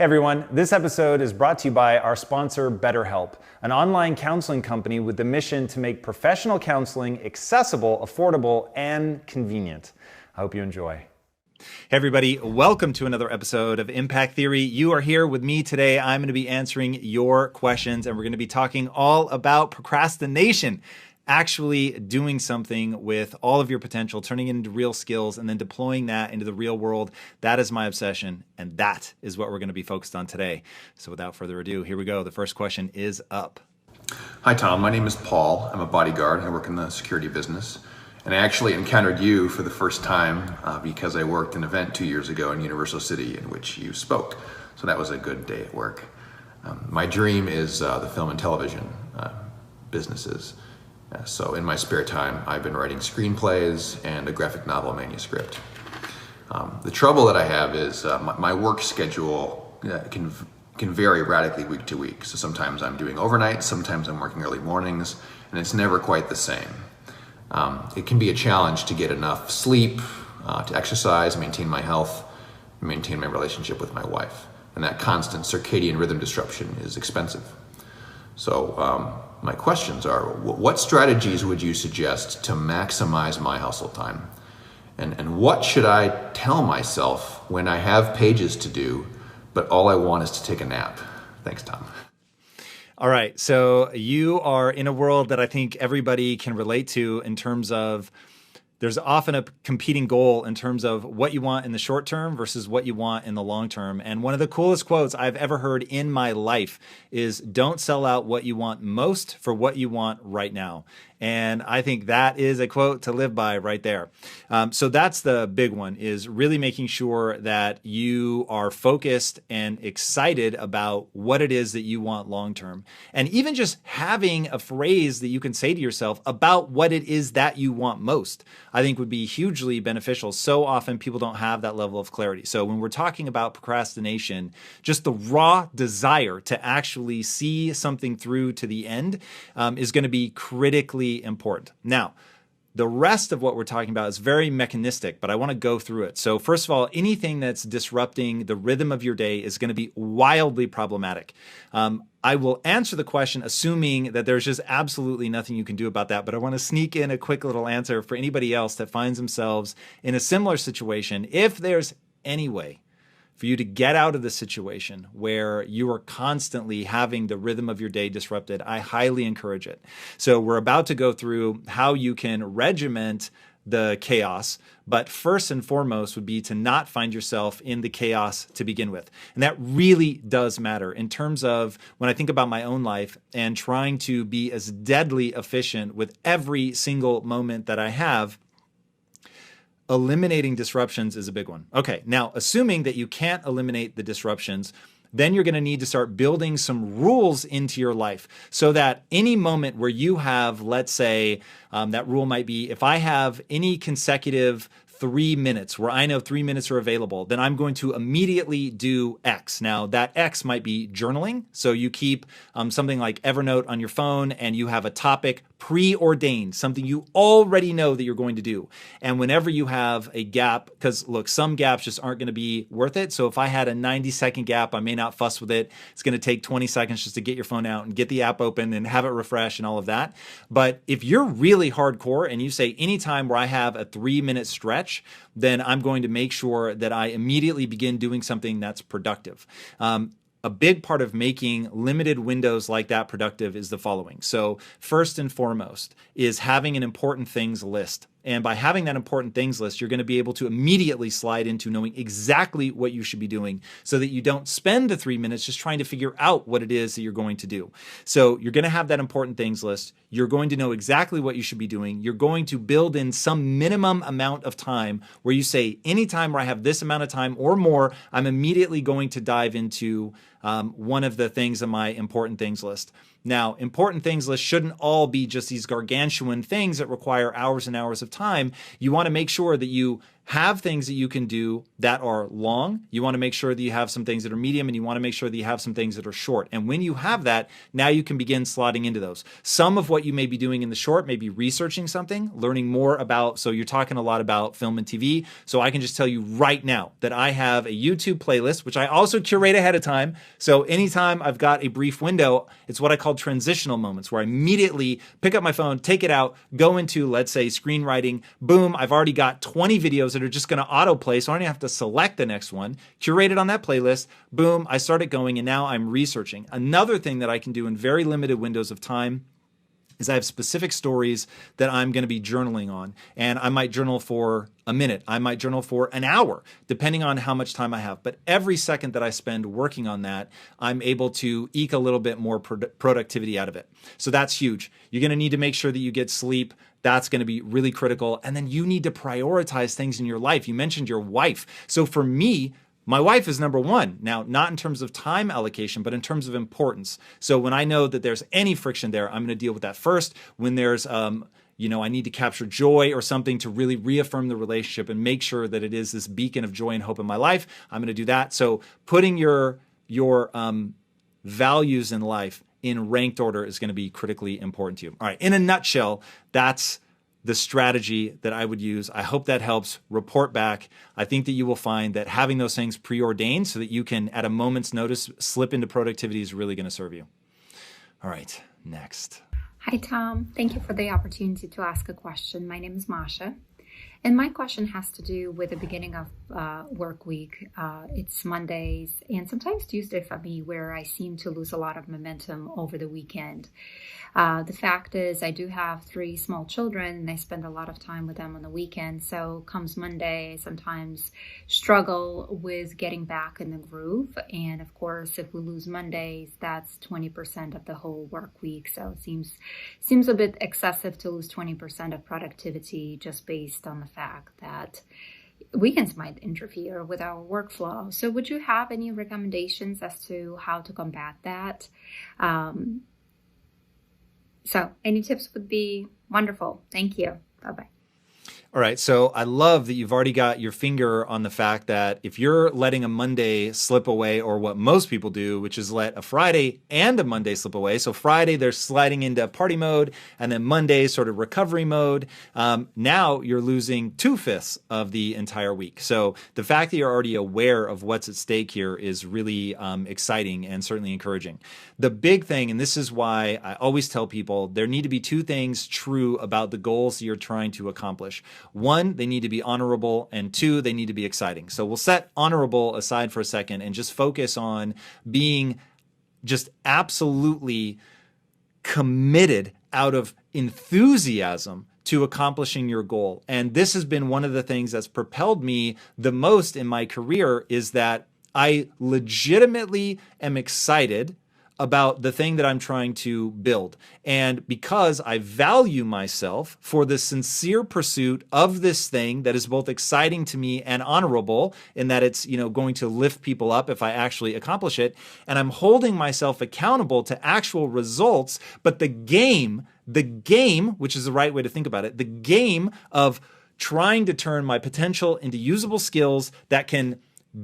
Hey everyone, this episode is brought to you by our sponsor BetterHelp, an online counseling company with the mission to make professional counseling accessible, affordable, and convenient. I hope you enjoy. Hey everybody, welcome to another episode of Impact Theory. You are here with me today. I'm going to be answering your questions, and we're going to be talking all about procrastination. Actually doing something with all of your potential, turning it into real skills, and then deploying that into the real world. That is my obsession, and that is what we're going to be focused on today. So without further ado, here we go. The first question is up. Hi, Tom. My name is Paul. I'm a bodyguard. I work in the security business. And I actually encountered you for the first time because I worked an event 2 years ago in Universal City in which you spoke. So that was a good day at work. My dream is the film and television businesses. So in my spare time, I've been writing screenplays and a graphic novel manuscript. The trouble that I have is my work schedule can vary radically week to week. So sometimes I'm doing overnight, sometimes I'm working early mornings, and it's never quite the same. It can be a challenge to get enough sleep, to exercise, maintain my health, and maintain my relationship with my wife. And that constant circadian rhythm disruption is expensive. So my questions are, what strategies would you suggest to maximize my hustle time? And what should I tell myself when I have pages to do, but all I want is to take a nap? Thanks, Tom. All right. So you are in a world that I think everybody can relate to in terms of there's often a competing goal in terms of what you want in the short term versus what you want in the long term. And one of the coolest quotes I've ever heard in my life is, don't sell out what you want most for what you want right now. And I think that is a quote to live by right there. So that's the big one, is really making sure that you are focused and excited about what it is that you want long term. And even just having a phrase that you can say to yourself about what it is that you want most, I think would be hugely beneficial. So often people don't have that level of clarity. So when we're talking about procrastination, just the raw desire to actually see something through to the end is going to be critically important. Now, the rest of what we're talking about is very mechanistic, but I want to go through it. So first of all, anything that's disrupting the rhythm of your day is going to be wildly problematic. I will answer the question assuming that there's just absolutely nothing you can do about that, but I want to sneak in a quick little answer for anybody else that finds themselves in a similar situation. If there's any way for you to get out of the situation where you are constantly having the rhythm of your day disrupted, I highly encourage it. So we're about to go through how you can regiment the chaos, but first and foremost would be to not find yourself in the chaos to begin with. And that really does matter in terms of when I think about my own life and trying to be as deadly efficient with every single moment that I have. Eliminating disruptions is a big one. Okay, now assuming that you can't eliminate the disruptions, then you're going to need to start building some rules into your life so that any moment where you have, let's say, that rule might be, if I have any consecutive 3 minutes where I know 3 minutes are available, then I'm going to immediately do X. Now that X might be journaling. So you keep something like Evernote on your phone and you have a topic preordained, something you already know that you're going to do. And whenever you have a gap, because look, some gaps just aren't going to be worth it. So if I had a 90-second gap, I may not fuss with it. It's going to take 20 seconds just to get your phone out and get the app open and have it refresh and all of that. But if you're really hardcore and you say anytime where I have a 3-minute stretch, then I'm going to make sure that I immediately begin doing something that's productive. A big part of making limited windows like that productive is the following. So first and foremost is having an important things list. And by having that important things list, you're going to be able to immediately slide into knowing exactly what you should be doing so that you don't spend the 3 minutes just trying to figure out what it is that you're going to do. So you're going to have that important things list. You're going to know exactly what you should be doing. You're going to build in some minimum amount of time where you say, anytime where I have this amount of time or more, I'm immediately going to dive into one of the things on my important things list. Now, important things list shouldn't all be just these gargantuan things that require hours and hours of time. You want to make sure that you have things that you can do that are long. You want to make sure that you have some things that are medium, and you want to make sure that you have some things that are short. And when you have that, now you can begin slotting into those. Some of what you may be doing in the short may be researching something, learning more about, so you're talking a lot about film and TV. So I can just tell you right now that I have a YouTube playlist, which I also curate ahead of time. So anytime I've got a brief window, it's what I call transitional moments, where I immediately pick up my phone, take it out, go into, let's say, screenwriting. Boom, I've already got 20 videos that are just going to autoplay, so I don't even have to select the next one, curate it on that playlist. Boom, I start it going, and now I'm researching. Another thing that I can do in very limited windows of time is I have specific stories that I'm going to be journaling on. And I might journal for a minute. I might journal for an hour, depending on how much time I have. But every second that I spend working on that, I'm able to eke a little bit more productivity out of it. So that's huge. You're going to need to make sure that you get sleep. That's going to be really critical. And then you need to prioritize things in your life. You mentioned your wife. So for me, my wife is number one. Now, not in terms of time allocation, but in terms of importance. So when I know that there's any friction there, I'm going to deal with that first. When there's, I need to capture joy or something to really reaffirm the relationship and make sure that it is this beacon of joy and hope in my life, I'm going to do that. So putting your values in life in ranked order is going to be critically important to you. All right. In a nutshell, that's the strategy that I would use. I hope that helps. Report back. I think that you will find that having those things preordained so that you can, at a moment's notice, slip into productivity is really going to serve you. All right, next. Hi, Tom. Thank you for the opportunity to ask a question. My name is Masha. And my question has to do with the beginning of work week. It's Mondays and sometimes Tuesday for me, where I seem to lose a lot of momentum over the weekend. The fact is I do have 3 small children and I spend a lot of time with them on the weekend. So comes Monday, I sometimes struggle with getting back in the groove. And of course, if we lose Mondays, that's 20% of the whole work week. So it seems a bit excessive to lose 20% of productivity just based on the fact that weekends might interfere with our workflow. So would you have any recommendations as to how to combat that? So any tips would be wonderful. Thank you. Bye-bye. All right. So I love that you've already got your finger on the fact that if you're letting a Monday slip away, or what most people do, which is let a Friday and a Monday slip away. So Friday, they're sliding into party mode, and then Monday, sort of recovery mode. Now you're losing 2/5 of the entire week. So the fact that you're already aware of what's at stake here is really exciting and certainly encouraging. The big thing, and this is why I always tell people, there need to be 2 things true about the goals you're trying to accomplish. 1, they need to be honorable, and 2, they need to be exciting. So we'll set honorable aside for a second and just focus on being just absolutely committed out of enthusiasm to accomplishing your goal. And this has been one of the things that's propelled me the most in my career, is that I legitimately am excited about the thing that I'm trying to build. And because I value myself for the sincere pursuit of this thing that is both exciting to me and honorable, in that it's, going to lift people up if I actually accomplish it, and I'm holding myself accountable to actual results, but the game, which is the right way to think about it, the game of trying to turn my potential into usable skills that can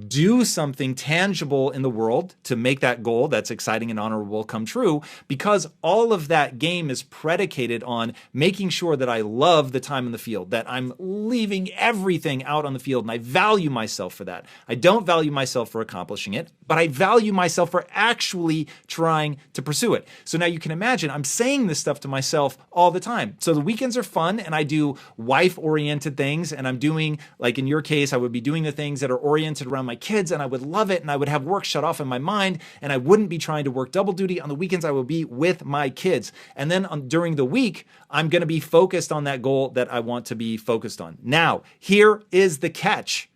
do something tangible in the world to make that goal that's exciting and honorable come true, because all of that game is predicated on making sure that I love the time in the field, that I'm leaving everything out on the field, and I value myself for that. I don't value myself for accomplishing it, but I value myself for actually trying to pursue it. So now you can imagine I'm saying this stuff to myself all the time. So the weekends are fun, and I do wife-oriented things, and I'm doing, like in your case, I would be doing the things that are oriented around my kids, and I would love it, and I would have work shut off in my mind, and I wouldn't be trying to work double duty. On the weekends, I would be with my kids. And then during the week, I'm going to be focused on that goal that I want to be focused on. Now, here is the catch.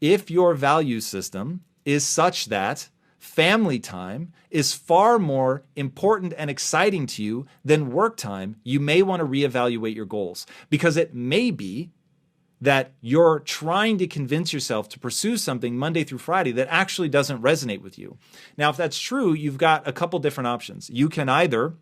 If your value system is such that family time is far more important and exciting to you than work time, you may want to reevaluate your goals, because it may be that you're trying to convince yourself to pursue something Monday through Friday that actually doesn't resonate with you. Now, if that's true, you've got a couple different options. You can either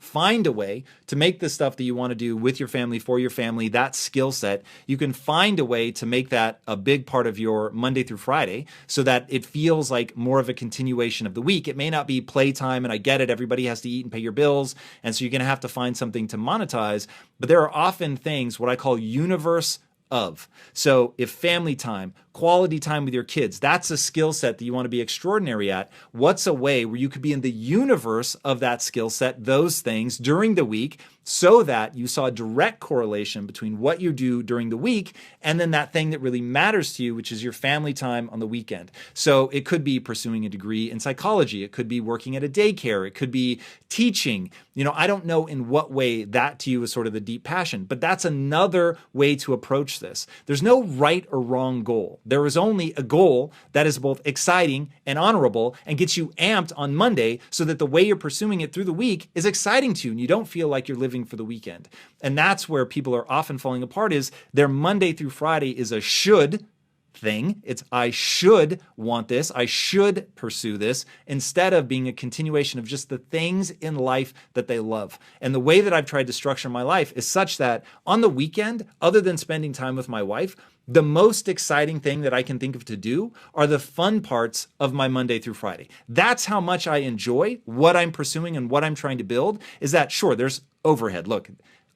find a way to make the stuff that you want to do with your family, for your family, that skill set. You can find a way to make that a big part of your Monday through Friday so that it feels like more of a continuation of the week. It may not be playtime, and I get it. Everybody has to eat and pay your bills. And so you're going to have to find something to monetize. But there are often things, what I call universe of. So if family time, quality time with your kids, that's a skill set that you want to be extraordinary at. What's a way where you could be in the universe of that skill set, those things during the week, so that you saw a direct correlation between what you do during the week and then that thing that really matters to you, which is your family time on the weekend. So it could be pursuing a degree in psychology. It could be working at a daycare. It could be teaching. I don't know in what way that to you is sort of the deep passion, but that's another way to approach this. There's no right or wrong goal. There is only a goal that is both exciting and honorable and gets you amped on Monday so that the way you're pursuing it through the week is exciting to you and you don't feel like you're living for the weekend. And that's where people are often falling apart, is their Monday through Friday is a should thing. It's I should want this. I should pursue this, instead of being a continuation of just the things in life that they love. And the way that I've tried to structure my life is such that on the weekend, other than spending time with my wife, the most exciting thing that I can think of to do are the fun parts of my Monday through Friday. That's how much I enjoy what I'm pursuing and what I'm trying to build. Is that, sure, there's overhead. Look,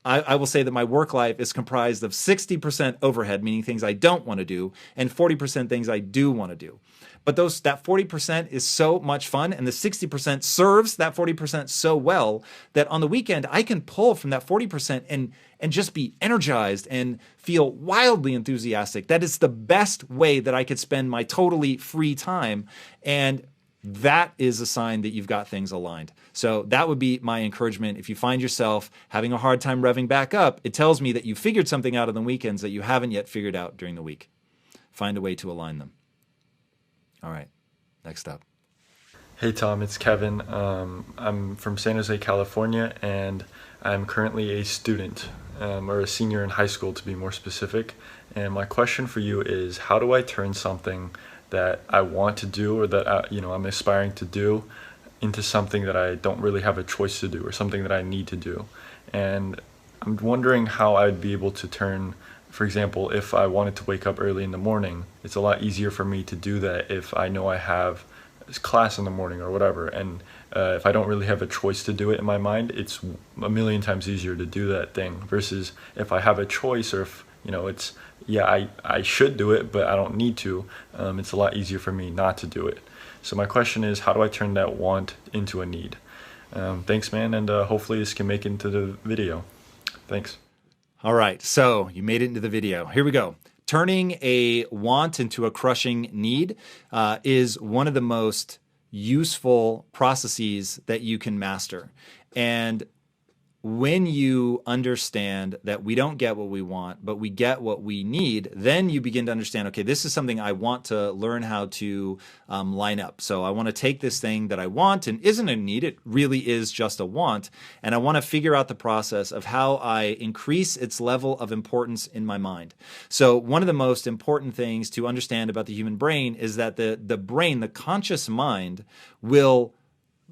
I will say that my work life is comprised of 60% overhead, meaning things I don't want to do, and 40% things I do want to do. But that 40% is so much fun, and the 60% serves that 40% so well that on the weekend I can pull from that 40% and just be energized and feel wildly enthusiastic. That is the best way that I could spend my totally free time. And that is a sign that you've got things aligned. So that would be my encouragement. If you find yourself having a hard time revving back up, it tells me that you figured something out on the weekends that you haven't yet figured out during the week. Find a way to align them. All right, next up. Hey Tom, it's Kevin. I'm from San Jose, California, and I'm currently a student, or a senior in high school to be more specific. And my question for you is, how do I turn something that I want to do, or that I'm aspiring to do, into something that I don't really have a choice to do, or something that I need to do? And I'm wondering how I'd be able to turn, for example, if I wanted to wake up early in the morning, it's a lot easier for me to do that if I know I have class in the morning or whatever. And if I don't really have a choice to do it in my mind, it's a million times easier to do that thing, versus if I have a choice, or if it's, I should do it, but I don't need to. It's a lot easier for me not to do it. So my question is, how do I turn that want into a need? Thanks, man, and hopefully this can make it into the video. Thanks. All right, so you made it into the video. Here we go. Turning a want into a crushing need is one of the most useful processes that you can master. And when you understand that we don't get what we want, but we get what we need, then you begin to understand, okay, this is something I want to learn how to line up. So I want to take this thing that I want and isn't a need, it really is just a want, and I want to figure out the process of how I increase its level of importance in my mind. So one of the most important things to understand about the human brain is that the brain, the conscious mind, will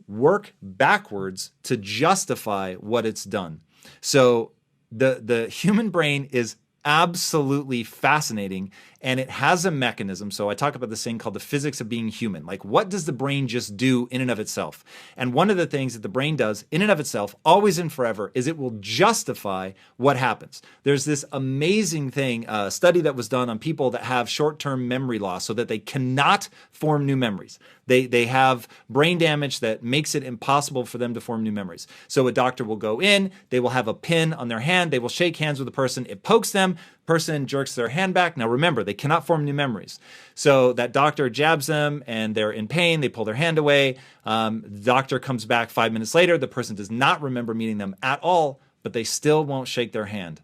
work backwards to justify what it's done. So the human brain is absolutely fascinating, and it has a mechanism. So I talk about this thing called the physics of being human. Like, what does the brain just do in and of itself? And one of the things that the brain does in and of itself, always and forever, is it will justify what happens. There's this amazing thing, a study that was done on people that have short-term memory loss so that they cannot form new memories. They have brain damage that makes it impossible for them to form new memories. So a doctor will go in, they will have a pin on their hand, they will shake hands with the person, it pokes them, person jerks their hand back. Now remember, they cannot form new memories. So that doctor jabs them and they're in pain, they pull their hand away. The doctor comes back 5 minutes later, the person does not remember meeting them at all, but they still won't shake their hand.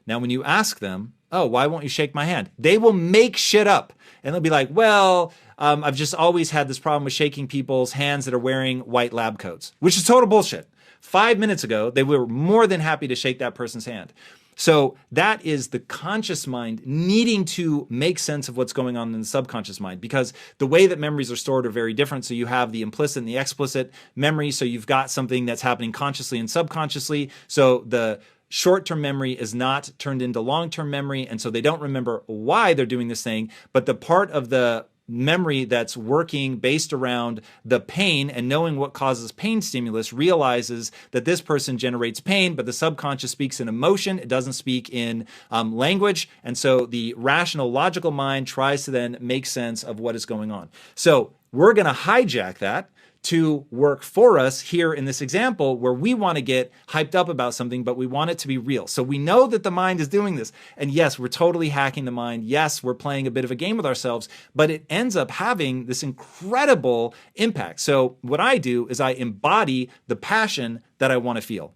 Now when you ask them, oh, why won't you shake my hand? They will make shit up. And they'll be like, well, I've just always had this problem with shaking people's hands that are wearing white lab coats, which is total bullshit. 5 minutes ago, they were more than happy to shake that person's hand. So that is the conscious mind needing to make sense of what's going on in the subconscious mind, because the way that memories are stored are very different. So you have the implicit and the explicit memory. So you've got something that's happening consciously and subconsciously. So the short-term memory is not turned into long-term memory. And so they don't remember why they're doing this thing, but the part of the memory that's working based around the pain and knowing what causes pain stimulus realizes that this person generates pain, but the subconscious speaks in emotion. It doesn't speak in language. And so the rational, logical mind tries to then make sense of what is going on. So we're going to hijack that to work for us here in this example where we want to get hyped up about something, but we want it to be real. So we know that the mind is doing this. And yes, we're totally hacking the mind. Yes, we're playing a bit of a game with ourselves, but it ends up having this incredible impact. So what I do is I embody the passion that I want to feel.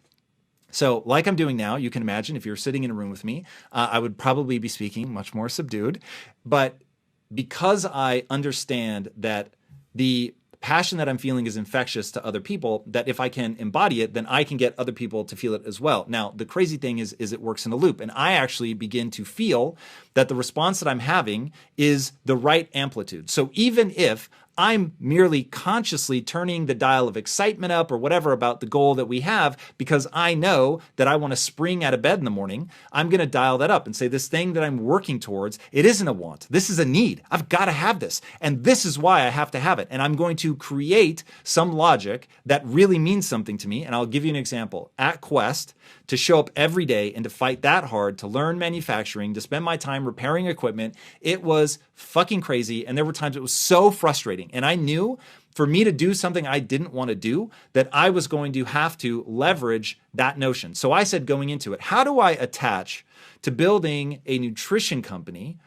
So like I'm doing now, you can imagine if you're sitting in a room with me, I would probably be speaking much more subdued. But because I understand that the passion that I'm feeling is infectious to other people, that if I can embody it, then I can get other people to feel it as well. Now, the crazy thing is it works in a loop. And I actually begin to feel that the response that I'm having is the right amplitude. So even if I'm merely consciously turning the dial of excitement up or whatever about the goal that we have, because I know that I want to spring out of bed in the morning, I'm going to dial that up and say, this thing that I'm working towards, it isn't a want. This is a need. I've got to have this. And this is why I have to have it. And I'm going to create some logic that really means something to me. And I'll give you an example. At Quest, to show up every day and to fight that hard, to learn manufacturing, to spend my time repairing equipment, it was fucking crazy. And there were times it was so frustrating. And I knew for me to do something I didn't want to do, that I was going to have to leverage that notion. So I said going into it, how do I attach to building a nutrition company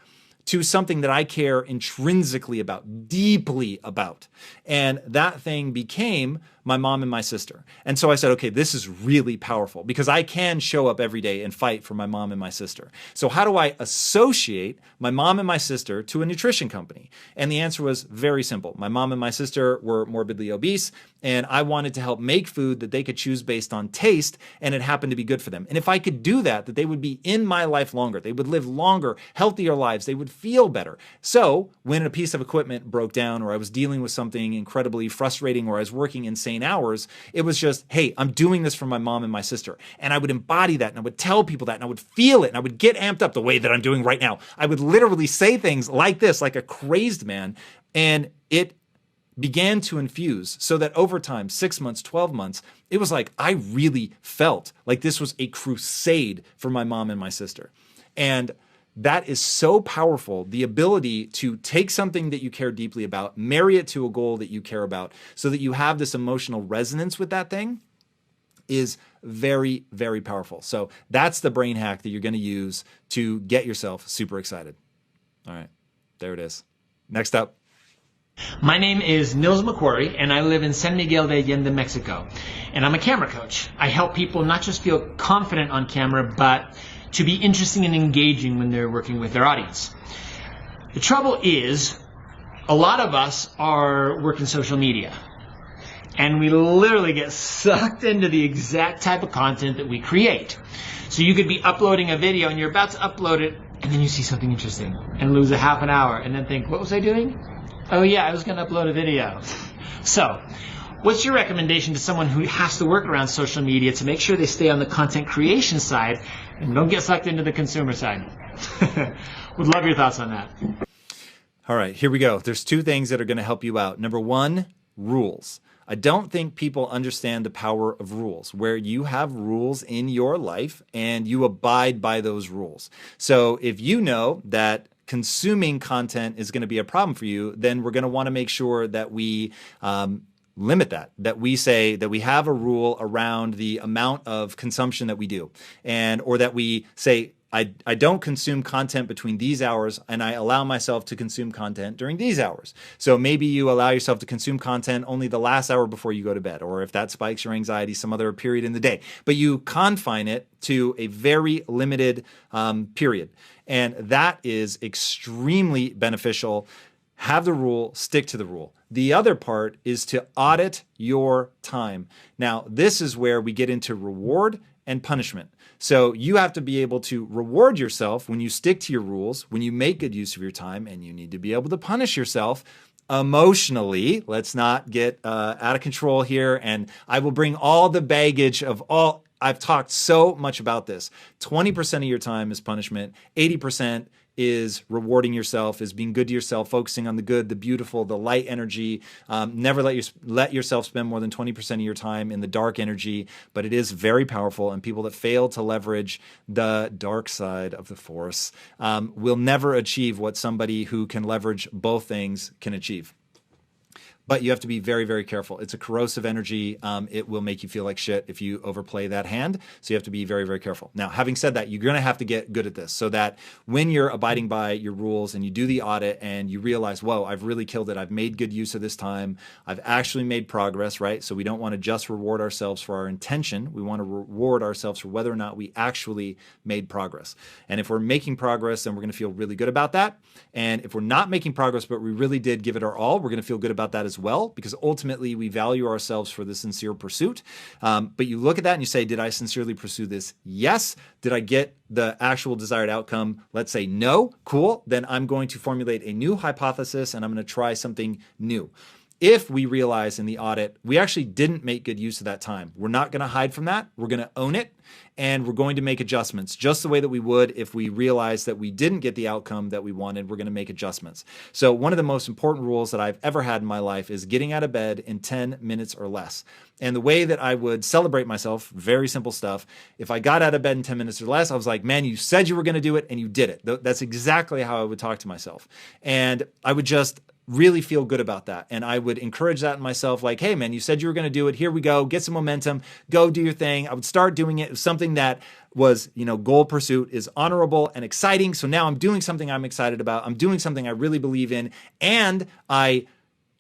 to something that I care intrinsically about, deeply about? And that thing became my mom and my sister. And so I said, okay, this is really powerful because I can show up every day and fight for my mom and my sister. So how do I associate my mom and my sister to a nutrition company? And the answer was very simple. My mom and my sister were morbidly obese, and I wanted to help make food that they could choose based on taste, and it happened to be good for them. And if I could do that, that they would be in my life longer. They would live longer, healthier lives. They would feel better. So when a piece of equipment broke down, or I was dealing with something incredibly frustrating, or I was working insane hours, it was just, hey, I'm doing this for my mom and my sister. And I would embody that, and I would tell people that, and I would feel it, and I would get amped up the way that I'm doing right now. I would literally say things like this, like a crazed man, and it began to infuse so that over time, 6 months, 12 months, it was like I really felt like this was a crusade for my mom and my sister. And that is so powerful, the ability to take something that you care deeply about, marry it to a goal that you care about, so that you have this emotional resonance with that thing, is very, very powerful. So that's the brain hack that you're going to use to get yourself super excited. All right, there it is. Next up. My name is Nils McQuarrie, and I live in San Miguel de Allende, Mexico. And I'm a camera coach. I help people not just feel confident on camera, but to be interesting and engaging when they're working with their audience. The trouble is, a lot of us are working social media, and we literally get sucked into the exact type of content that we create. So you could be uploading a video, and you're about to upload it, and then you see something interesting, and lose a half an hour, and then think, what was I doing? Oh yeah, I was going to upload a video. So, what's your recommendation to someone who has to work around social media to make sure they stay on the content creation side and don't get sucked into the consumer side? Would love your thoughts on that. All right, here we go. There's two things that are going to help you out. Number one, rules. I don't think people understand the power of rules, where you have rules in your life and you abide by those rules. So if you know that consuming content is going to be a problem for you, then we're going to want to make sure that we limit that we say that we have a rule around the amount of consumption that we do, and or that we say, I don't consume content between these hours, and I allow myself to consume content during these hours. So maybe you allow yourself to consume content only the last hour before you go to bed, or if that spikes your anxiety, some other period in the day. But you confine it to a very limited period. And that is extremely beneficial. Have the rule, stick to the rule. The other part is to audit your time. Now, this is where we get into reward and punishment. So you have to be able to reward yourself when you stick to your rules, when you make good use of your time, and you need to be able to punish yourself emotionally. Let's not get out of control here. And I will bring all the baggage of all. I've talked so much about this. 20% of your time is punishment. 80% is rewarding yourself, is being good to yourself, focusing on the good, the beautiful, the light energy. Never let yourself spend more than 20% of your time in the dark energy, but it is very powerful. And people that fail to leverage the dark side of the force will never achieve what somebody who can leverage both things can achieve. But you have to be very, very careful. It's a corrosive energy. It will make you feel like shit if you overplay that hand. So you have to be very, very careful. Now, having said that, you're going to have to get good at this so that when you're abiding by your rules and you do the audit and you realize, whoa, I've really killed it. I've made good use of this time. I've actually made progress, right? So we don't want to just reward ourselves for our intention. We want to reward ourselves for whether or not we actually made progress. And if we're making progress, then we're going to feel really good about that. And if we're not making progress, but we really did give it our all, we're going to feel good about that as well, because ultimately we value ourselves for the sincere pursuit. But you look at that and you say, did I sincerely pursue this? Yes. Did I get the actual desired outcome? Let's say no. Cool. Then I'm going to formulate a new hypothesis and I'm going to try something new. If we realize in the audit, we actually didn't make good use of that time, we're not going to hide from that. We're going to own it. And we're going to make adjustments just the way that we would if we realize that we didn't get the outcome that we wanted. We're going to make adjustments. So one of the most important rules that I've ever had in my life is getting out of bed in 10 minutes or less. And the way that I would celebrate myself, very simple stuff. If I got out of bed in 10 minutes or less, I was like, man, you said you were going to do it and you did it. That's exactly how I would talk to myself. And I would just really feel good about that. And I would encourage that in myself, like, hey, man, you said you were going to do it. Here we go. Get some momentum. Go do your thing. I would start doing it. It was something that was, goal pursuit is honorable and exciting. So now I'm doing something I'm excited about. I'm doing something I really believe in. And I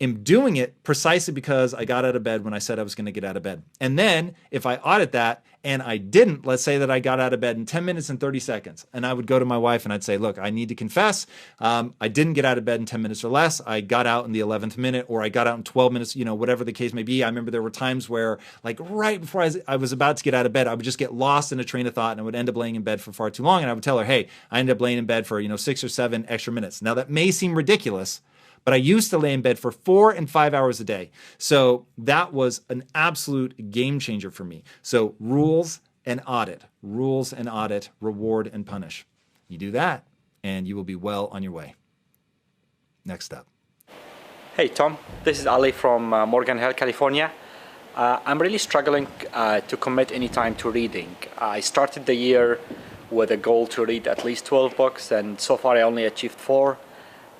am doing it precisely because I got out of bed when I said I was going to get out of bed. And then if I audit that and I didn't, let's say that I got out of bed in 10 minutes and 30 seconds. And I would go to my wife and I'd say, look, I need to confess. I didn't get out of bed in 10 minutes or less. I got out in the 11th minute, or I got out in 12 minutes, whatever the case may be. I remember there were times where, like, right before I was about to get out of bed, I would just get lost in a train of thought and I would end up laying in bed for far too long. And I would tell her, hey, I ended up laying in bed for, 6 or 7 extra minutes. Now that may seem ridiculous, but I used to lay in bed for 4 and 5 hours a day. So that was an absolute game changer for me. So rules and audit, reward and punish. You do that and you will be well on your way. Next up. Hey Tom, this is Ali from Morgan Hill, California. I'm really struggling to commit any time to reading. I started the year with a goal to read at least 12 books, and so far I only achieved 4.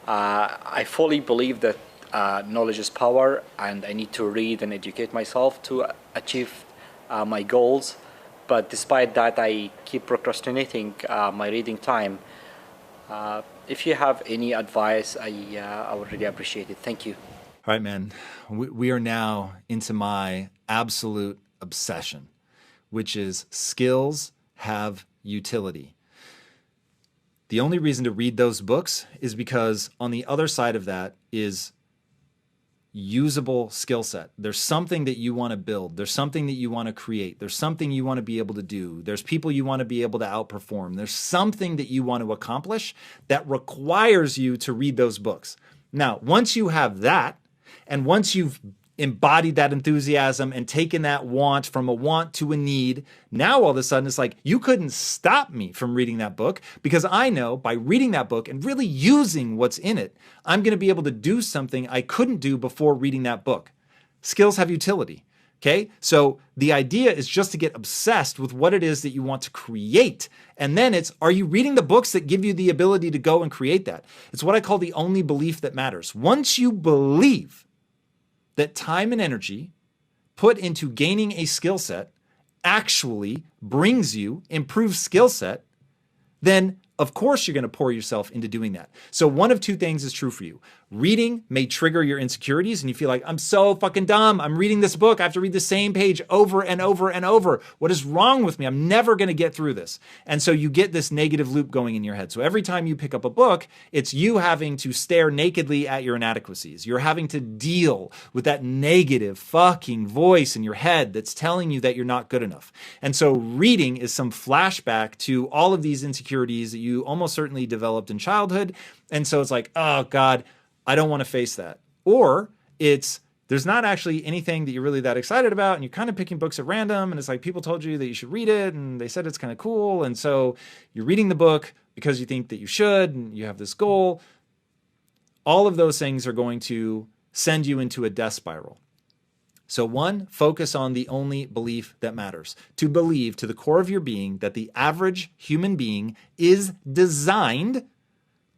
I fully believe that knowledge is power, and I need to read and educate myself to achieve my goals. But despite that, I keep procrastinating my reading time. If you have any advice, I would really appreciate it. Thank you. All right, man. We are now into my absolute obsession, which is skills have utility. The only reason to read those books is because on the other side of that is usable skill set. There's something that you want to build. There's something that you want to create. There's something you want to be able to do. There's people you want to be able to outperform. There's something that you want to accomplish that requires you to read those books. Now, once you have that, and once you've embodied that enthusiasm and taken that want from a want to a need, now all of a sudden it's like, you couldn't stop me from reading that book, because I know by reading that book and really using what's in it, I'm going to be able to do something I couldn't do before reading that book. Skills have utility. Okay, so the idea is just to get obsessed with what it is that you want to create. And then it's, are you reading the books that give you the ability to go and create that? It's what I call the only belief that matters. Once you believe that time and energy put into gaining a skill set actually brings you improved skill set, then of course you're going to pour yourself into doing that. So one of two things is true for you. Reading may trigger your insecurities and you feel like, I'm so fucking dumb. I'm reading this book. I have to read the same page over and over and over. What is wrong with me? I'm never going to get through this. And so you get this negative loop going in your head. So every time you pick up a book, it's you having to stare nakedly at your inadequacies. You're having to deal with that negative fucking voice in your head that's telling you that you're not good enough. And so reading is some flashback to all of these insecurities that you almost certainly developed in childhood. And so it's like, oh God, I don't want to face that. Or there's not actually anything that you're really that excited about and you're kind of picking books at random and it's like people told you that you should read it and they said it's kind of cool. And so you're reading the book because you think that you should and you have this goal. All of those things are going to send you into a death spiral. So one, focus on the only belief that matters. To believe to the core of your being that the average human being is designed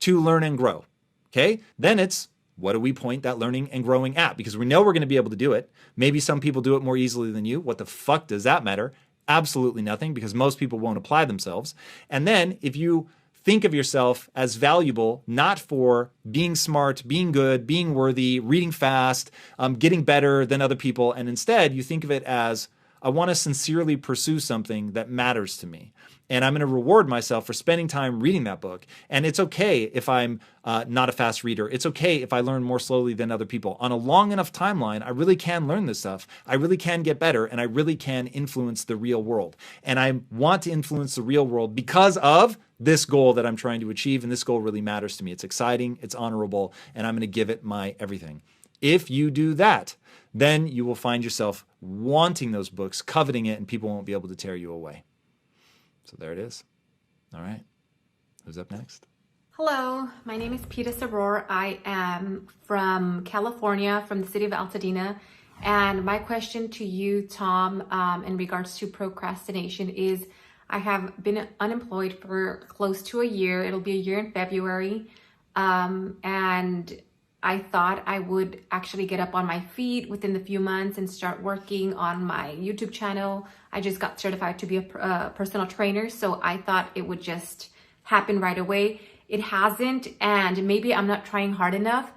to learn and grow. Okay? Then it's, what do we point that learning and growing at? Because we know we're going to be able to do it. Maybe some people do it more easily than you. What the fuck does that matter? Absolutely nothing, because most people won't apply themselves. And then if you think of yourself as valuable, not for being smart, being good, being worthy, reading fast, getting better than other people, and instead you think of it as, I want to sincerely pursue something that matters to me. And I'm going to reward myself for spending time reading that book. And it's okay if I'm not a fast reader. It's okay if I learn more slowly than other people. On a long enough timeline, I really can learn this stuff. I really can get better, and I really can influence the real world. And I want to influence the real world because of this goal that I'm trying to achieve. And this goal really matters to me. It's exciting, it's honorable, and I'm going to give it my everything. If you do that, then you will find yourself wanting those books, coveting it, and people won't be able to tear you away. So there it is. All right. Who's up next? Hello, my name is Peta Saror. I am from California, from the city of Altadena. And my question to you, Tom, in regards to procrastination is, I have been unemployed for close to a year. It'll be a year in February. And I thought I would actually get up on my feet within the few months and start working on my YouTube channel. I just got certified to be a personal trainer, so I thought it would just happen right away. It hasn't, and maybe I'm not trying hard enough,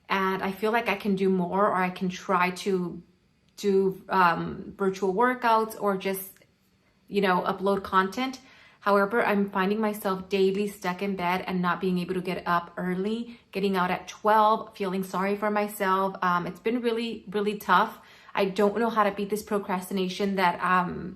and I feel like I can do more, or I can try to do virtual workouts or just, upload content. However, I'm finding myself daily stuck in bed and not being able to get up early, getting out at 12, feeling sorry for myself. It's been really, really tough. I don't know how to beat this procrastination that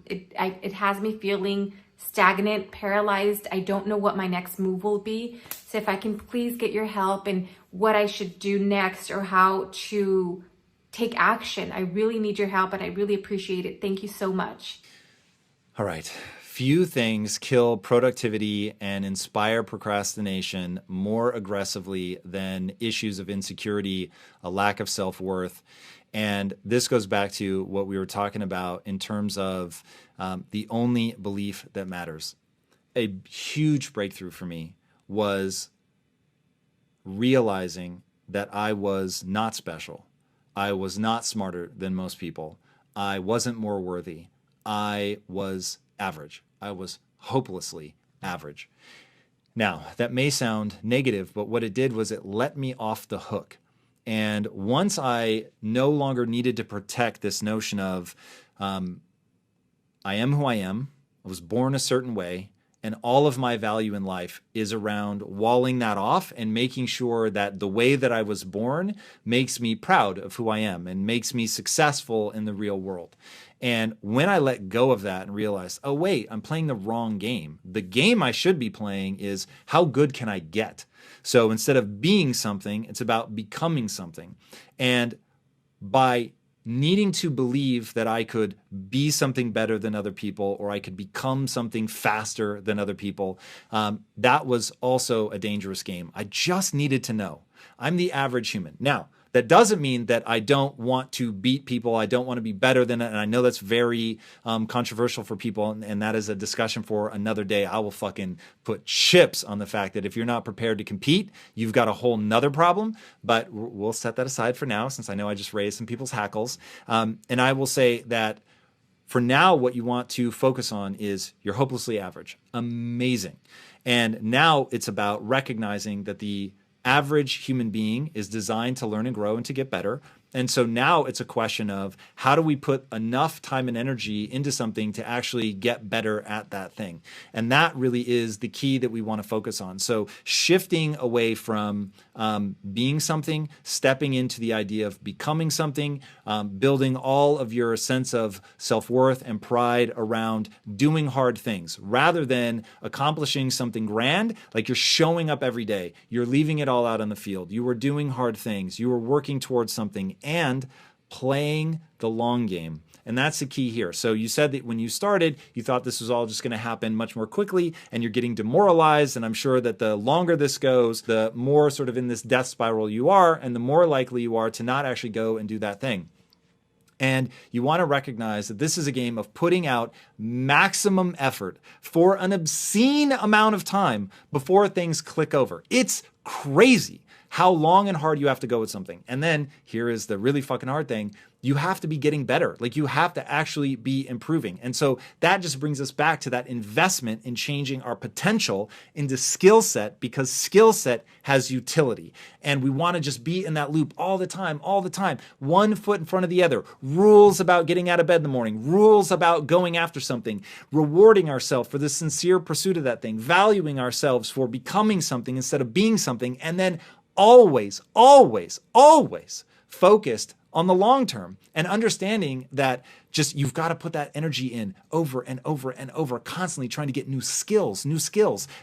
it has me feeling stagnant, paralyzed. I don't know what my next move will be. So if I can please get your help in what I should do next or how to take action. I really need your help and I really appreciate it. Thank you so much. All right. Few things kill productivity and inspire procrastination more aggressively than issues of insecurity, a lack of self-worth. And this goes back to what we were talking about in terms of the only belief that matters. A huge breakthrough for me was realizing that I was not special. I was not smarter than most people. I wasn't more worthy. I was average. I was hopelessly average. Now, that may sound negative, but what it did was it let me off the hook. And once I no longer needed to protect this notion of I am who I am, I was born a certain way, and all of my value in life is around walling that off and making sure that the way that I was born makes me proud of who I am and makes me successful in the real world. And when I let go of that and realized, oh, wait, I'm playing the wrong game. The game I should be playing is how good can I get? So instead of being something, it's about becoming something. And by needing to believe that I could be something better than other people or I could become something faster than other people, that was also a dangerous game. I just needed to know I'm the average human. Now, that doesn't mean that I don't want to beat people. I don't want to be better than it. And I know that's very controversial for people. And that is a discussion for another day. I will fucking put chips on the fact that if you're not prepared to compete, you've got a whole nother problem. But we'll set that aside for now, since I know I just raised some people's hackles. And I will say that for now, what you want to focus on is you're hopelessly average. Amazing. And now it's about recognizing that the average human being is designed to learn and grow and to get better. And so now it's a question of how do we put enough time and energy into something to actually get better at that thing? And that really is the key that we want to focus on. So shifting away from being something, stepping into the idea of becoming something, building all of your sense of self-worth and pride around doing hard things rather than accomplishing something grand, like you're showing up every day, you're leaving it all out on the field, you were doing hard things, you were working towards something, and playing the long game. And that's the key here. So you said that when you started, you thought this was all just going to happen much more quickly, and you're getting demoralized. And I'm sure that the longer this goes, the more sort of in this death spiral you are, and the more likely you are to not actually go and do that thing. And you want to recognize that this is a game of putting out maximum effort for an obscene amount of time before things click over. It's crazy how long and hard you have to go with something. And then here is the really fucking hard thing. You have to be getting better. Like you have to actually be improving. And so that just brings us back to that investment in changing our potential into skill set, because skill set has utility. And we want to just be in that loop all the time, one foot in front of the other. Rules about getting out of bed in the morning, rules about going after something, rewarding ourselves for the sincere pursuit of that thing, valuing ourselves for becoming something instead of being something, and then always focused on the long term and understanding that just you've got to put that energy in over and over, constantly trying to get new skills,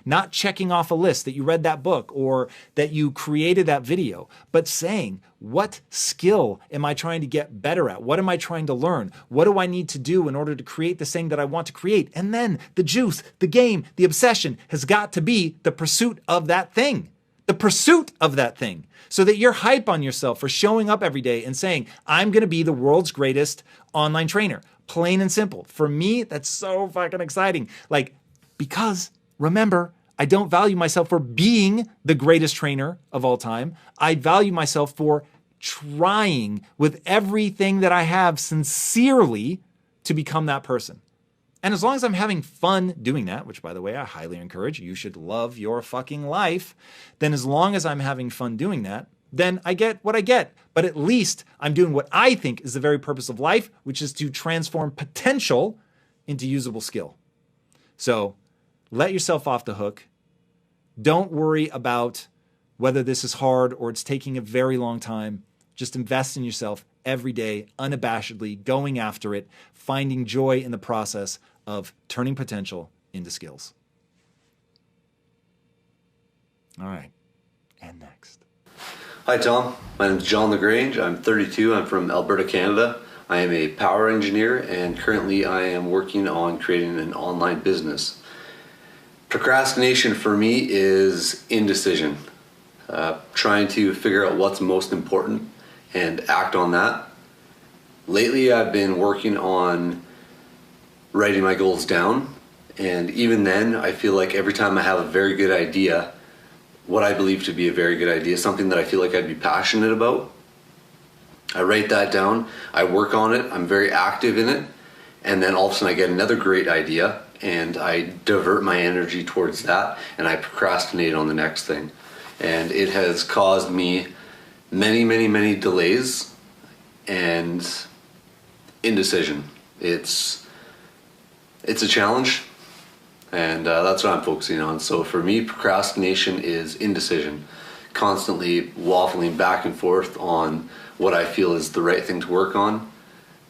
not checking off a list that you read that book or that you created that video, but saying, what skill am I trying to get better at? What am I trying to learn? What do I need to do in order to create this thing that I want to create? And then the juice, the game, the obsession has got to be the pursuit of that thing. The pursuit of that thing, so that you're hype on yourself for showing up every day and saying, I'm going to be the world's greatest online trainer. Plain and simple. For me, that's so fucking exciting. Like, because remember, I don't value myself for being the greatest trainer of all time. I value myself for trying with everything that I have sincerely to become that person. And as long as I'm having fun doing that, which by the way, I highly encourage, you should love your fucking life, then as long as I'm having fun doing that, then I get what I get. But at least I'm doing what I think is the very purpose of life, which is to transform potential into usable skill. So let yourself off the hook. Don't worry about whether this is hard or it's taking a very long time. Just invest in yourself every day, unabashedly, going after it, finding joy in the process of turning potential into skills. All right, and next. Hi, Tom. My name is John LaGrange. I'm 32. I'm from Alberta, Canada. I am a power engineer, and currently I am working on creating an online business. Procrastination for me is indecision. Trying to figure out what's most important and act on that. Lately, I've been working on writing my goals down, and even then, I feel like every time I have a very good idea, what I believe to be a very good idea, something that I feel like I'd be passionate about, I write that down, I work on it, I'm very active in it, and then all of a sudden I get another great idea, and I divert my energy towards that, and I procrastinate on the next thing. And it has caused me many delays and indecision. It's a challenge, and that's what I'm focusing on. So for me, procrastination is indecision, constantly waffling back and forth on what I feel is the right thing to work on.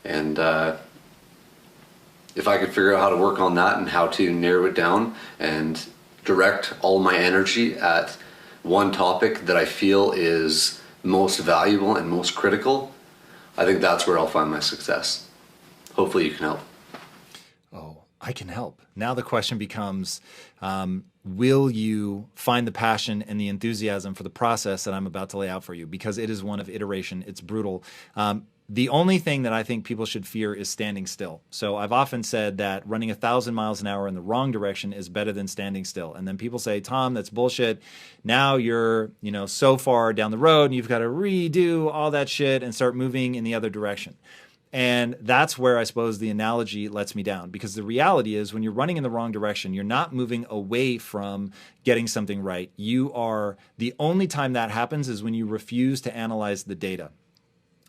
And if I could figure out how to work on that and how to narrow it down and direct all my energy at one topic that I feel is most valuable and most critical, I think that's where I'll find my success. Hopefully you can help. Oh, I can help. Now the question becomes, will you find the passion and the enthusiasm for the process that I'm about to lay out for you? Because it is one of iteration. It's brutal. The only thing that I think people should fear is standing still. So I've often said that running 1,000 miles an hour in the wrong direction is better than standing still. And then people say, Tom, that's bullshit. Now you're, so far down the road and you've got to redo all that shit and start moving in the other direction. And that's where I suppose the analogy lets me down, because the reality is when you're running in the wrong direction, you're not moving away from getting something right. The only time that happens is when you refuse to analyze the data.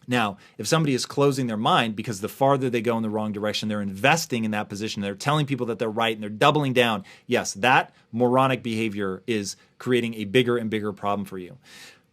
Now, if somebody is closing their mind because the farther they go in the wrong direction, they're investing in that position, they're telling people that they're right and they're doubling down. Yes, that moronic behavior is creating a bigger and bigger problem for you.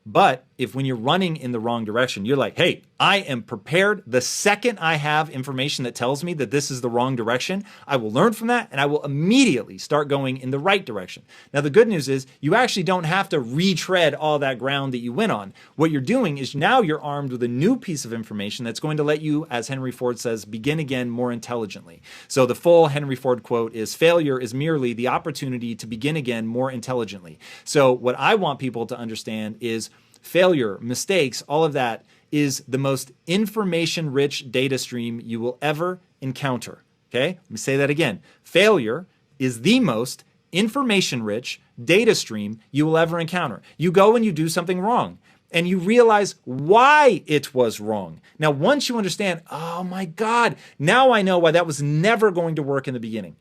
But if when you're running in the wrong direction, you're like, hey, I am prepared. The second I have information that tells me that this is the wrong direction, I will learn from that and I will immediately start going in the right direction. Now, the good news is you actually don't have to retread all that ground that you went on. What you're doing is now you're armed with a new piece of information that's going to let you, as Henry Ford says, begin again more intelligently. So the full Henry Ford quote is, failure is merely the opportunity to begin again more intelligently. So what I want people to understand is failure, mistakes, all of that is the most information-rich data stream you will ever encounter. Okay? Let me say that again. Failure is the most information-rich data stream you will ever encounter. You go and you do something wrong, and you realize why it was wrong. Now, once you understand, oh my God, now I know why that was never going to work in the beginning.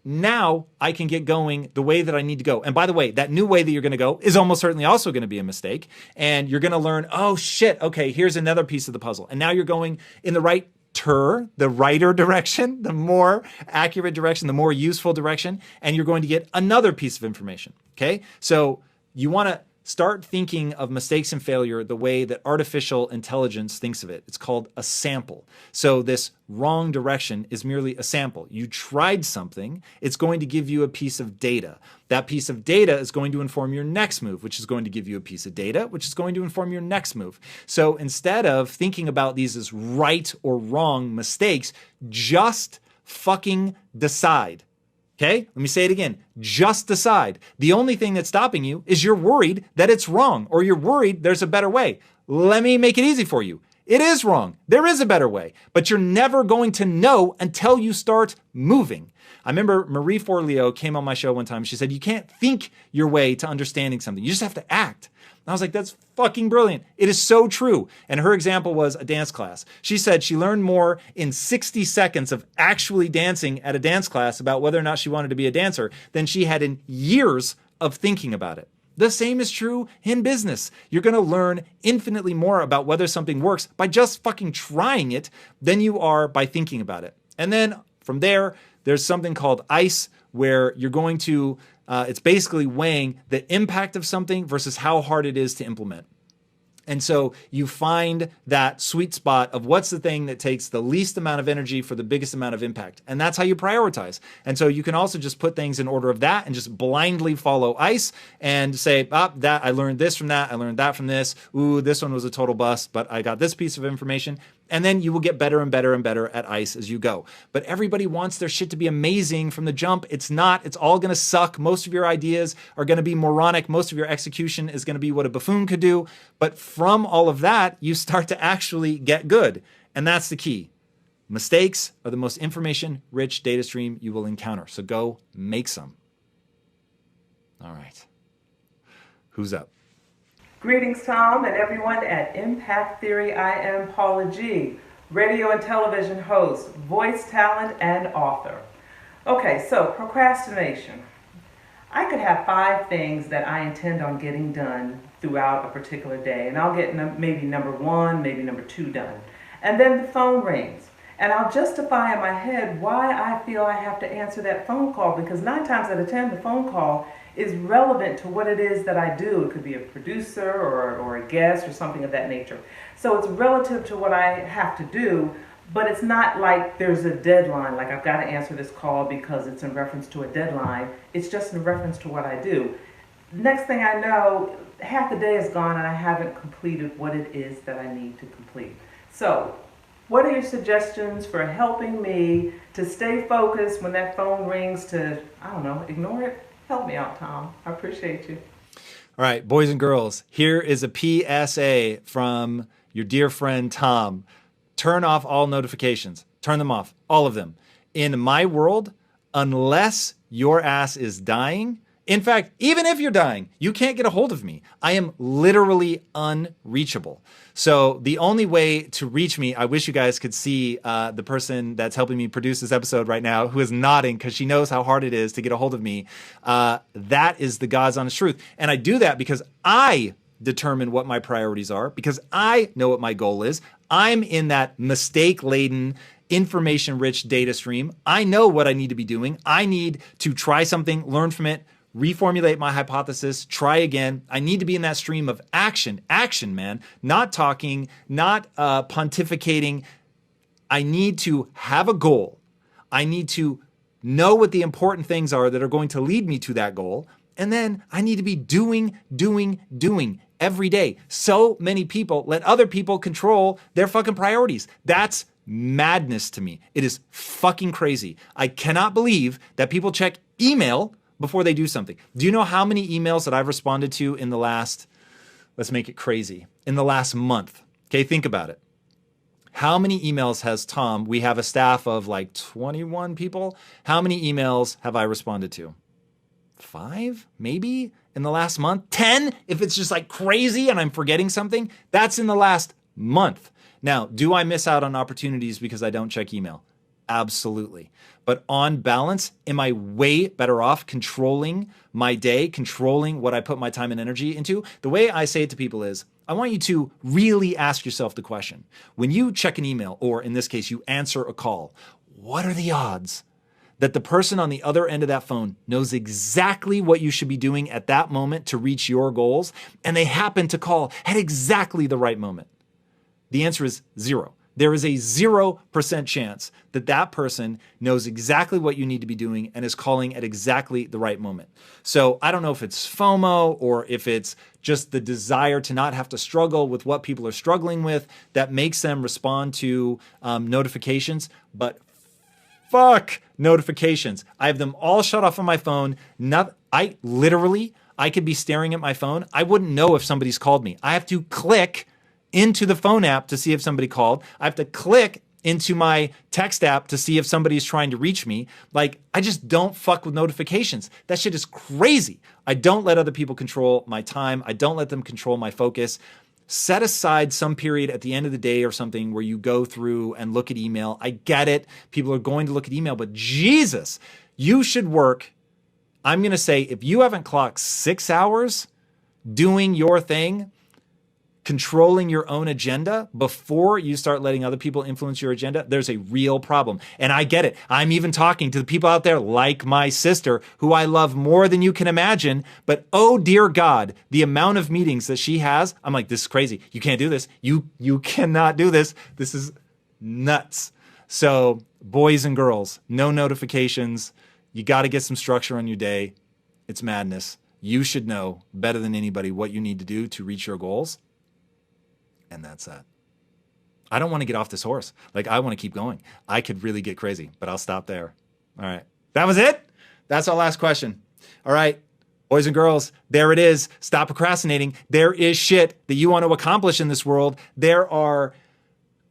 Now I can get going the way that I need to go. And by the way, that new way that you're going to go is almost certainly also going to be a mistake. And you're going to learn, oh shit, okay, here's another piece of the puzzle. And now you're going in the righter direction, the more accurate direction, the more useful direction. And you're going to get another piece of information. Okay. So you want to start thinking of mistakes and failure the way that artificial intelligence thinks of it. It's called a sample. So this wrong direction is merely a sample. You tried something, it's going to give you a piece of data. That piece of data is going to inform your next move, which is going to give you a piece of data, which is going to inform your next move. So instead of thinking about these as right or wrong mistakes, just fucking decide. Okay, let me say it again. Just decide. The only thing that's stopping you is you're worried that it's wrong, or you're worried there's a better way. Let me make it easy for you. It is wrong. There is a better way, but you're never going to know until you start moving. I remember Marie Forleo came on my show one time. She said, you can't think your way to understanding something. You just have to act. And I was like, that's fucking brilliant. It is so true. And her example was a dance class. She said she learned more in 60 seconds of actually dancing at a dance class about whether or not she wanted to be a dancer than she had in years of thinking about it. The same is true in business. You're going to learn infinitely more about whether something works by just fucking trying it than you are by thinking about it. And then from there, there's something called ICE, where you're going to it's basically weighing the impact of something versus how hard it is to implement. And so you find that sweet spot of what's the thing that takes the least amount of energy for the biggest amount of impact. And that's how you prioritize. And so you can also just put things in order of that and just blindly follow ICE and say, that I learned this from that. I learned that from this. Ooh, this one was a total bust, but I got this piece of information. And then you will get better and better and better at ICE as you go. But everybody wants their shit to be amazing from the jump. It's not. It's all going to suck. Most of your ideas are going to be moronic. Most of your execution is going to be what a buffoon could do. But from all of that, you start to actually get good. And that's the key. Mistakes are the most information-rich data stream you will encounter. So go make some. All right. Who's up? Greetings, Tom, and everyone at Impact Theory. I am Paula G., radio and television host, voice talent, and author. Okay, so procrastination. I could have 5 things that I intend on getting done throughout a particular day, and I'll get maybe number 1, maybe number 2 done. And then the phone rings, and I'll justify in my head why I feel I have to answer that phone call, because 9 times out of 10, the phone call is relevant to what it is that I do. It could be a producer or a guest or something of that nature. So it's relative to what I have to do, but it's not like there's a deadline, like I've got to answer this call because it's in reference to a deadline. It's just in reference to what I do. Next thing I know, half the day is gone and I haven't completed what it is that I need to complete. So what are your suggestions for helping me to stay focused when that phone rings, to, I don't know, ignore it? Help me out, Tom. I appreciate you. All right, boys and girls, here is a PSA from your dear friend Tom. Turn off all notifications. Turn them off, all of them. In my world, unless your ass is dying, In fact, even if you're dying, you can't get a hold of me. I am literally unreachable. So the only way to reach me, I wish you guys could see the person that's helping me produce this episode right now, who is nodding because she knows how hard it is to get a hold of me. That is the God's honest truth. And I do that because I determine what my priorities are, because I know what my goal is. I'm in that mistake-laden, information-rich data stream. I know what I need to be doing. I need to try something, learn from it, reformulate my hypothesis, try again. I need to be in that stream of action, man, not talking, not pontificating. I need to have a goal. I need to know what the important things are that are going to lead me to that goal. And then I need to be doing every day. So many people let other people control their fucking priorities. That's madness to me. It is fucking crazy. I cannot believe that people check email before they do something. Do you know how many emails that I've responded to in the last, let's make it crazy, in the last month? Okay, think about it. How many emails has Tom, we have a staff of like 21 people. How many emails have I responded to? 5, maybe, in the last month? 10, if it's just like crazy and I'm forgetting something? That's in the last month. Now, do I miss out on opportunities because I don't check email? Absolutely. But on balance, am I way better off controlling my day, controlling what I put my time and energy into? The way I say it to people is, I want you to really ask yourself the question. When you check an email, or in this case, you answer a call, what are the odds that the person on the other end of that phone knows exactly what you should be doing at that moment to reach your goals, and they happen to call at exactly the right moment? The answer is 0. There is a 0% chance that that person knows exactly what you need to be doing and is calling at exactly the right moment. So I don't know if it's FOMO or if it's just the desire to not have to struggle with what people are struggling with that makes them respond to notifications, but fuck notifications. I have them all shut off on my phone. I could be staring at my phone. I wouldn't know if somebody's called me. I have to click into the phone app to see if somebody called. I have to click into my text app to see if somebody's trying to reach me. Like, I just don't fuck with notifications. That shit is crazy. I don't let other people control my time. I don't let them control my focus. Set aside some period at the end of the day or something where you go through and look at email. I get it. People are going to look at email, but Jesus, you should work. I'm going to say, if you haven't clocked 6 hours doing your thing, controlling your own agenda before you start letting other people influence your agenda, there's a real problem. And I get it. I'm even talking to the people out there like my sister, who I love more than you can imagine. But oh dear God, the amount of meetings that she has, I'm like, this is crazy. You can't do this. You cannot do this. This is nuts. So boys and girls, no notifications. You got to get some structure on your day. It's madness. You should know better than anybody what you need to do to reach your goals. And that's that. I don't want to get off this horse. Like, I want to keep going. I could really get crazy, but I'll stop there. All right. That was it. That's our last question. All right. Boys and girls, there it is. Stop procrastinating. There is shit that you want to accomplish in this world. There are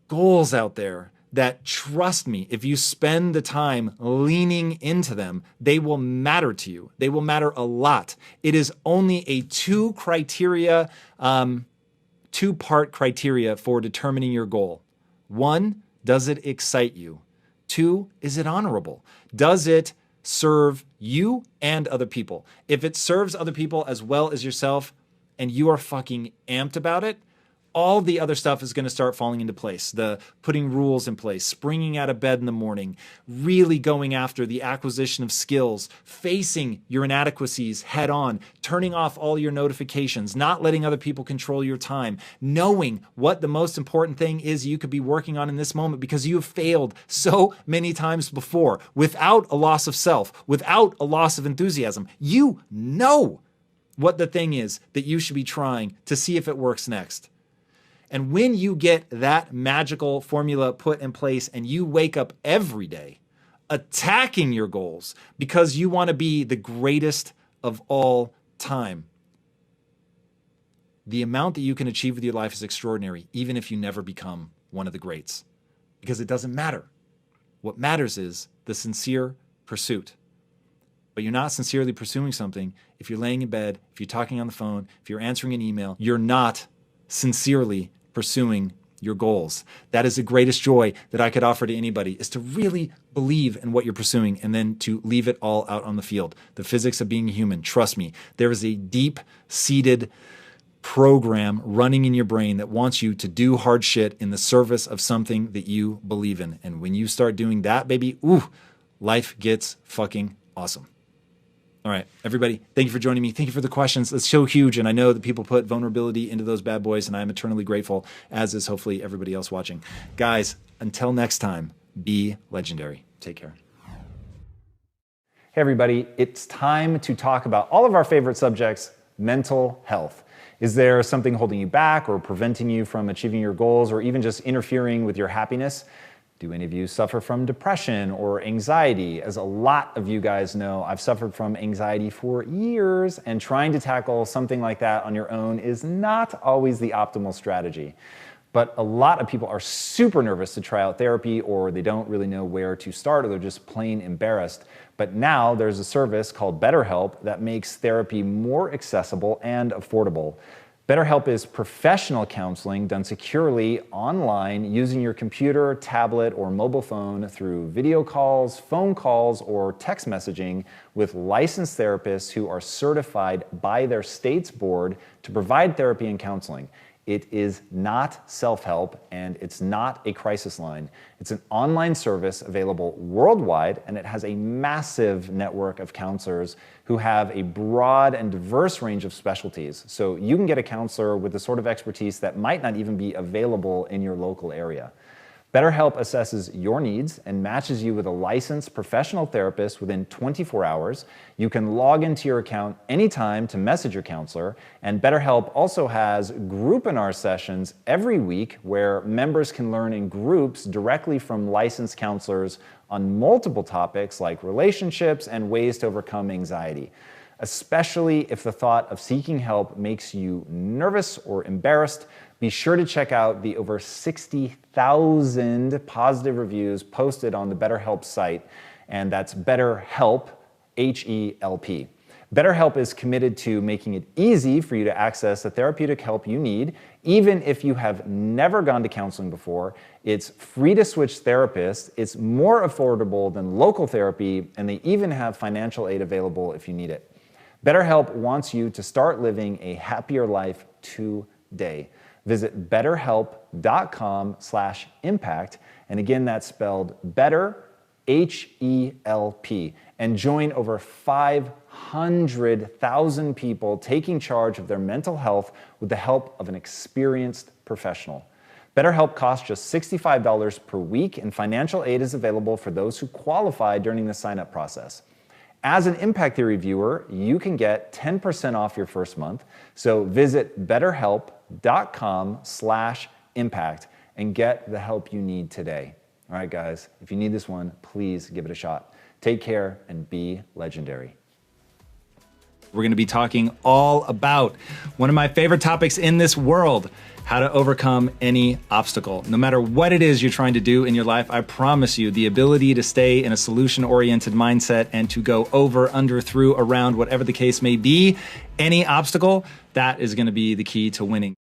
goals out there that, trust me, if you spend the time leaning into them, they will matter to you. They will matter a lot. It is only a two-part criteria for determining your goal. 1, does it excite you? 2, is it honorable? Does it serve you and other people? If it serves other people as well as yourself and you are fucking amped about it, all the other stuff is going to start falling into place. The putting rules in place, springing out of bed in the morning, really going after the acquisition of skills, facing your inadequacies head on, turning off all your notifications, not letting other people control your time, knowing what the most important thing is you could be working on in this moment because you have failed so many times before without a loss of self, without a loss of enthusiasm. You know what the thing is that you should be trying to see if it works next. And when you get that magical formula put in place and you wake up every day attacking your goals because you want to be the greatest of all time, the amount that you can achieve with your life is extraordinary, even if you never become one of the greats, because it doesn't matter. What matters is the sincere pursuit. but you're not sincerely pursuing something, if you're laying in bed, if you're talking on the phone, if you're answering an email, you're not sincerely pursuing your goals. That is the greatest joy that I could offer to anybody, is to really believe in what you're pursuing and then to leave it all out on the field. The physics of being human, trust me, there is a deep-seated program running in your brain that wants you to do hard shit in the service of something that you believe in. And when you start doing that, baby, life gets fucking awesome. All right, everybody, thank you for joining me. Thank you for the questions. It's so huge, and I know that people put vulnerability into those bad boys, and I'm eternally grateful, as is hopefully everybody else watching. Guys, until next time, be legendary. Take care. Hey, everybody, it's time to talk about all of our favorite subjects, mental health. Is there something holding you back or preventing you from achieving your goals or even just interfering with your happiness? Do any of you suffer from depression or anxiety? As a lot of you guys know, I've suffered from anxiety for years, and trying to tackle something like that on your own is not always the optimal strategy. But a lot of people are super nervous to try out therapy, or they don't really know where to start, or they're just plain embarrassed. But now there's a service called BetterHelp that makes therapy more accessible and affordable. BetterHelp is professional counseling done securely online using your computer, tablet, or mobile phone through video calls, phone calls, or text messaging with licensed therapists who are certified by their state's board to provide therapy and counseling. It is not self-help, and it's not a crisis line. It's an online service available worldwide, and it has a massive network of counselors who have a broad and diverse range of specialties. So you can get a counselor with the sort of expertise that might not even be available in your local area. BetterHelp assesses your needs and matches you with a licensed professional therapist within 24 hours. You can log into your account anytime to message your counselor, and BetterHelp also has groupinar sessions every week where members can learn in groups directly from licensed counselors on multiple topics like relationships and ways to overcome anxiety. Especially if the thought of seeking help makes you nervous or embarrassed, be sure to check out the over 60,000 positive reviews posted on the BetterHelp site, and that's BetterHelp, H-E-L-P. BetterHelp is committed to making it easy for you to access the therapeutic help you need, even if you have never gone to counseling before. It's free to switch therapists, it's more affordable than local therapy, and they even have financial aid available if you need it. BetterHelp wants you to start living a happier life today. Visit betterhelp.com/impact, and again, that's spelled better, H-E-L-P, and join over 500,000 people taking charge of their mental health with the help of an experienced professional. BetterHelp costs just $65 per week, and financial aid is available for those who qualify during the sign-up process. As an Impact Theory viewer, you can get 10% off your first month. So visit betterhelp.com/impact and get the help you need today. All right, guys, if you need this one, please give it a shot. Take care and be legendary. We're going to be talking all about one of my favorite topics in this world, how to overcome any obstacle. No matter what it is you're trying to do in your life, I promise you the ability to stay in a solution-oriented mindset and to go over, under, through, around, whatever the case may be, any obstacle, that is going to be the key to winning.